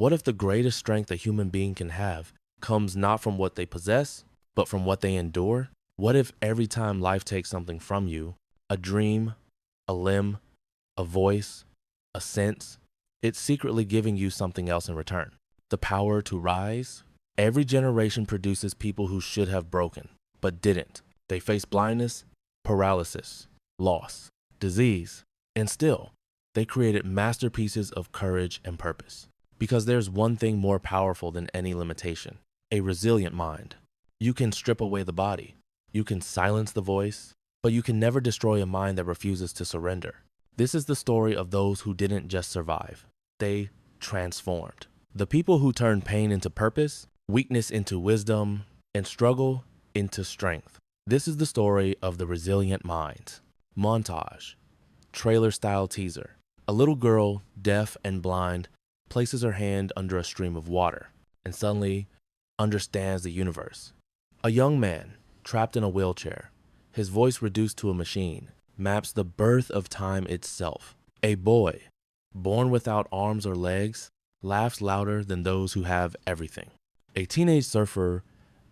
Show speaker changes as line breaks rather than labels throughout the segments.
What if the greatest strength a human being can have comes not from what they possess, but from what they endure? What if every time life takes something from you, a dream, a limb, a voice, a sense, it's secretly giving you something else in return? The power to rise? Every generation produces people who should have broken, but didn't. They faced blindness, paralysis, loss, disease, and still, they created masterpieces of courage and purpose. Because there's one thing more powerful than any limitation: a resilient mind. You can strip away the body, you can silence the voice, but you can never destroy a mind that refuses to surrender. This is the story of those who didn't just survive, they transformed. The people who turned pain into purpose, weakness into wisdom, and struggle into strength. This is the story of the resilient mind. Montage. Trailer-style teaser. A little girl, deaf and blind, places her hand under a stream of water and suddenly understands the universe. A young man, trapped in a wheelchair, his voice reduced to a machine, maps the birth of time itself. A boy, born without arms or legs, laughs louder than those who have everything. A teenage surfer,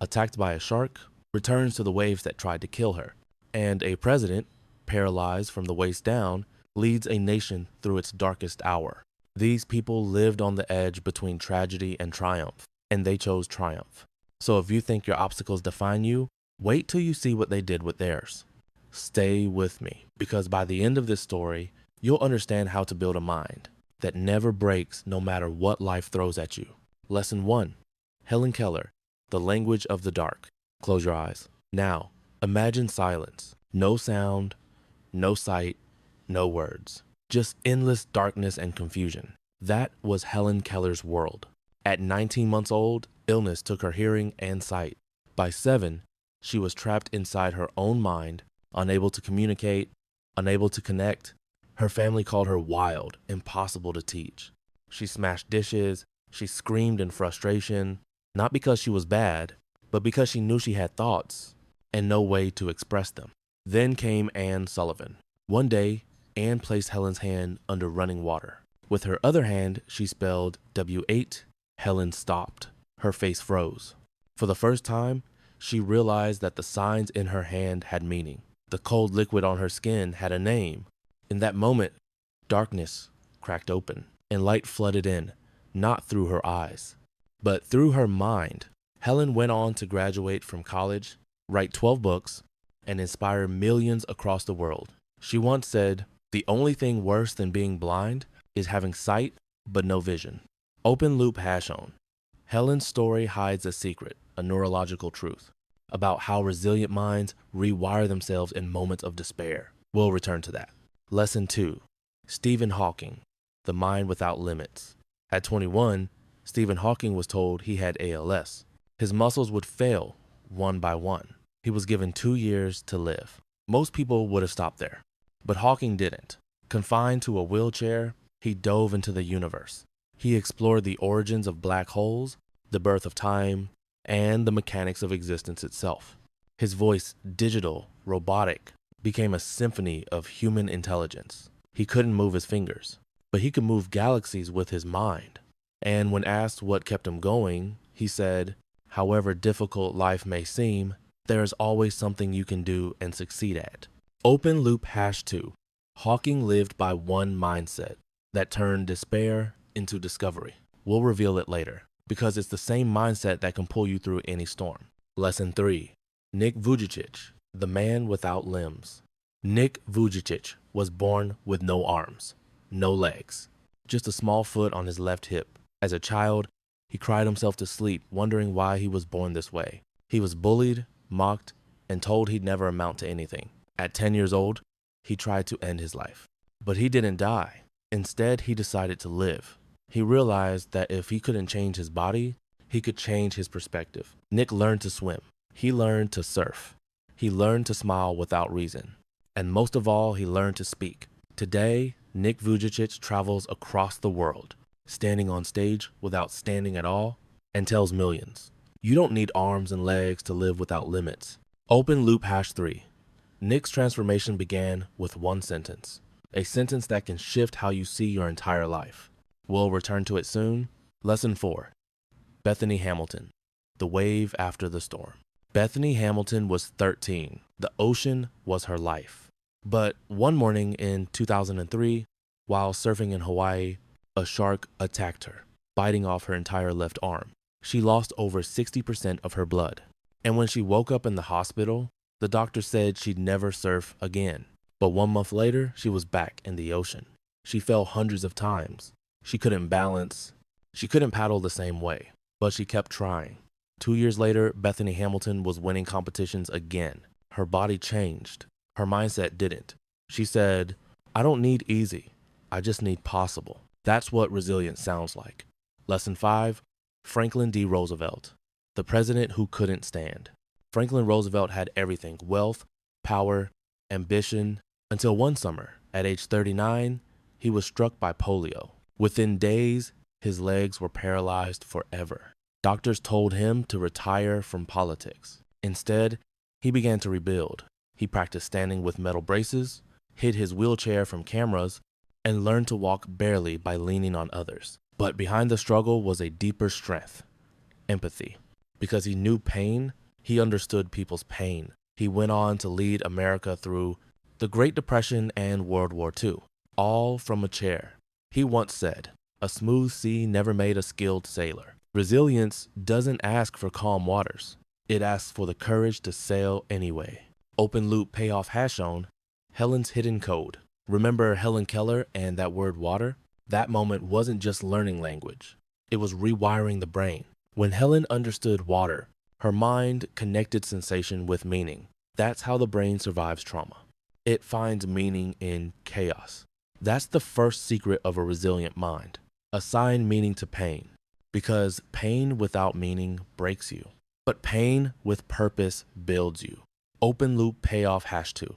attacked by a shark, returns to the waves that tried to kill her. And a president, paralyzed from the waist down, leads a nation through its darkest hour. These people lived on the edge between tragedy and triumph, and they chose triumph. So if you think your obstacles define you, wait till you see what they did with theirs. Stay with me, because by the end of this story, you'll understand how to build a mind that never breaks no matter what life throws at you. Lesson 1. Helen Keller, The Language of the Dark. Close your eyes. Now, imagine silence. No sound, no sight, no words. Just endless darkness and confusion. That was Helen Keller's world. At 19 months old, illness took her hearing and sight. By 7, she was trapped inside her own mind, unable to communicate, unable to connect. Her family called her wild, impossible to teach. She smashed dishes, she screamed in frustration, not because she was bad, but because she knew she had thoughts and no way to express them. Then came Anne Sullivan. One day, Anne placed Helen's hand under running water. With her other hand, she spelled W8. Helen stopped. Her face froze. For the first time, she realized that the signs in her hand had meaning. The cold liquid on her skin had a name. In that moment, darkness cracked open and light flooded in, not through her eyes, but through her mind. Helen went on to graduate from college, write 12 books, and inspire millions across the world. She once said, "The only thing worse than being blind is having sight but no vision." Open loop hash on. Helen's story hides a secret, a neurological truth, about how resilient minds rewire themselves in moments of despair. We'll return to that. Lesson 2. Stephen Hawking, The Mind Without Limits. At 21, Stephen Hawking was told he had ALS. His muscles would fail one by one. He was given 2 years to live. Most people would have stopped there, but Hawking didn't. Confined to a wheelchair, he dove into the universe. He explored the origins of black holes, the birth of time, and the mechanics of existence itself. His voice, digital, robotic, became a symphony of human intelligence. He couldn't move his fingers, but he could move galaxies with his mind. And when asked what kept him going, he said, "However difficult life may seem, there is always something you can do and succeed at." Open loop hash 2. Hawking lived by one mindset that turned despair into discovery. We'll reveal it later, because it's the same mindset that can pull you through any storm. Lesson 3. Nick Vujicic, The Man Without Limbs. Nick Vujicic was born with no arms, no legs, just a small foot on his left hip. As a child, he cried himself to sleep, wondering why he was born this way. He was bullied, mocked, and told he'd never amount to anything. At 10 years old, he tried to end his life. But he didn't die. Instead, he decided to live. He realized that if he couldn't change his body, he could change his perspective. Nick learned to swim. He learned to surf. He learned to smile without reason. And most of all, he learned to speak. Today, Nick Vujicic travels across the world, standing on stage without standing at all, and tells millions, "You don't need arms and legs to live without limits." Open loop hash 3. Nick's transformation began with one sentence, a sentence that can shift how you see your entire life. We'll return to it soon. Lesson 4. Bethany Hamilton, the wave after the storm. Bethany Hamilton was 13. The ocean was her life. But one morning in 2003, while surfing in Hawaii, a shark attacked her, biting off her entire left arm. She lost over 60% of her blood. And when she woke up in the hospital, the doctor said she'd never surf again. But 1 month later, she was back in the ocean. She fell hundreds of times. She couldn't balance. She couldn't paddle the same way, but she kept trying. 2 years later, Bethany Hamilton was winning competitions again. Her body changed. Her mindset didn't. She said, "I don't need easy. I just need possible." That's what resilience sounds like. Lesson 5. Franklin D. Roosevelt, the president who couldn't stand. Franklin Roosevelt had everything: wealth, power, ambition, until one summer, at age 39, he was struck by polio. Within days, his legs were paralyzed forever. Doctors told him to retire from politics. Instead, he began to rebuild. He practiced standing with metal braces, hid his wheelchair from cameras, and learned to walk barely by leaning on others. But behind the struggle was a deeper strength: empathy. Because he knew pain, he understood people's pain. He went on to lead America through the Great Depression and World War II, all from a chair. He once said, "A smooth sea never made a skilled sailor." Resilience doesn't ask for calm waters. It asks for the courage to sail anyway. Open loop payoff has shown Helen's hidden code. Remember Helen Keller and that word water? That moment wasn't just learning language. It was rewiring the brain. When Helen understood water, her mind connected sensation with meaning. That's how the brain survives trauma. It finds meaning in chaos. That's the first secret of a resilient mind. Assign meaning to pain, because pain without meaning breaks you. But pain with purpose builds you. Open loop payoff #2.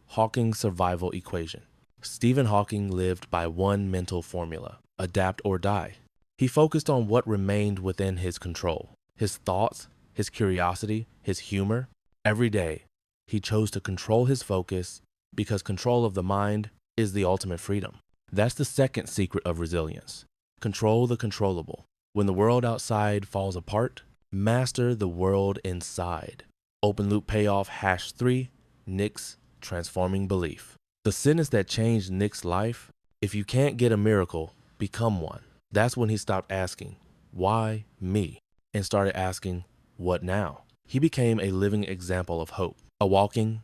Hawking's survival equation. Stephen Hawking lived by one mental formula: adapt or die. He focused on what remained within his control: his thoughts, his curiosity, his humor. Every day, he chose to control his focus, because control of the mind is the ultimate freedom. That's the second secret of resilience. Control the controllable. When the world outside falls apart, master the world inside. Open loop payoff #3. Nick's transforming belief. The sentence that changed Nick's life: if you can't get a miracle, become one. That's when he stopped asking, "Why me?" and started asking, "What now?" He became a living example of hope, a walking,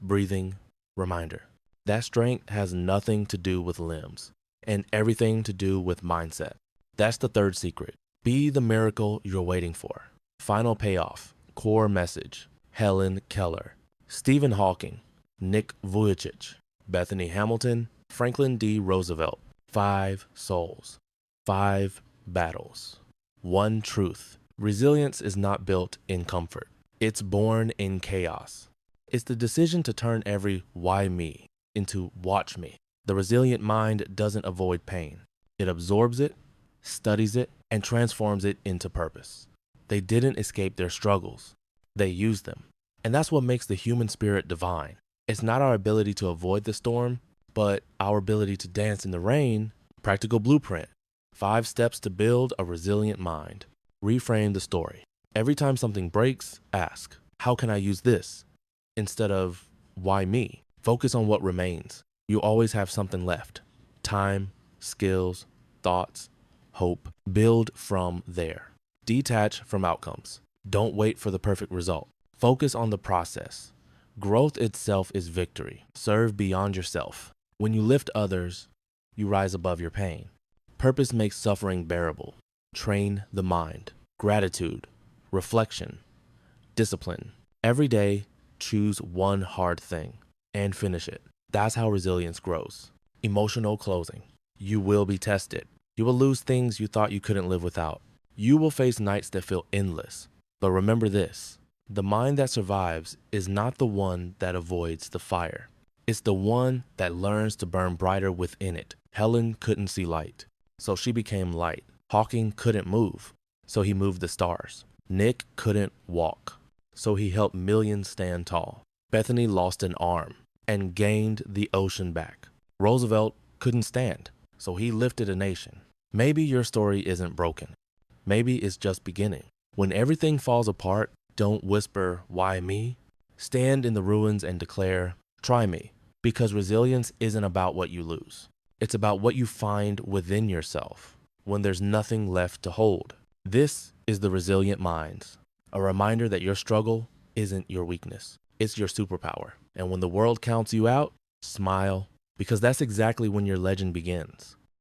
breathing reminder. That strength has nothing to do with limbs and everything to do with mindset. That's the third secret. Be the miracle you're waiting for. Final payoff, core message: Helen Keller, Stephen Hawking, Nick Vujicic, Bethany Hamilton, Franklin D. Roosevelt. 5 souls, 5 battles, 1 truth. Resilience is not built in comfort. It's born in chaos. It's the decision to turn every "why me" into "watch me." The resilient mind doesn't avoid pain. It absorbs it, studies it, and transforms it into purpose. They didn't escape their struggles. They used them. And that's what makes the human spirit divine. It's not our ability to avoid the storm, but our ability to dance in the rain. Practical blueprint: 5 steps to build a resilient mind. Reframe the story. Every time something breaks, ask, "How can I use this?" instead of "Why me?" Focus on what remains. You always have something left: time, skills, thoughts, hope. Build from there. Detach from outcomes. Don't wait for the perfect result. Focus on the process. Growth itself is victory. Serve beyond yourself. When you lift others, you rise above your pain. Purpose makes suffering bearable. Train the mind. Gratitude, reflection, discipline. Every day, choose one hard thing and finish it. That's how resilience grows. Emotional closing. You will be tested. You will lose things you thought you couldn't live without. You will face nights that feel endless. But remember this: the mind that survives is not the one that avoids the fire. It's the one that learns to burn brighter within it. Helen couldn't see light, so she became light. Hawking couldn't move, so he moved the stars. Nick couldn't walk, so he helped millions stand tall. Bethany lost an arm and gained the ocean back. Roosevelt couldn't stand, so he lifted a nation. Maybe your story isn't broken. Maybe it's just beginning. When everything falls apart, don't whisper, "Why me?" Stand in the ruins and declare, "Try me." Because resilience isn't about what you lose. It's about what you find within yourself when there's nothing left to hold. This is the Resilient Minds, a reminder that your struggle isn't your weakness. It's your superpower. And when the world counts you out, smile, because that's exactly when your legend begins.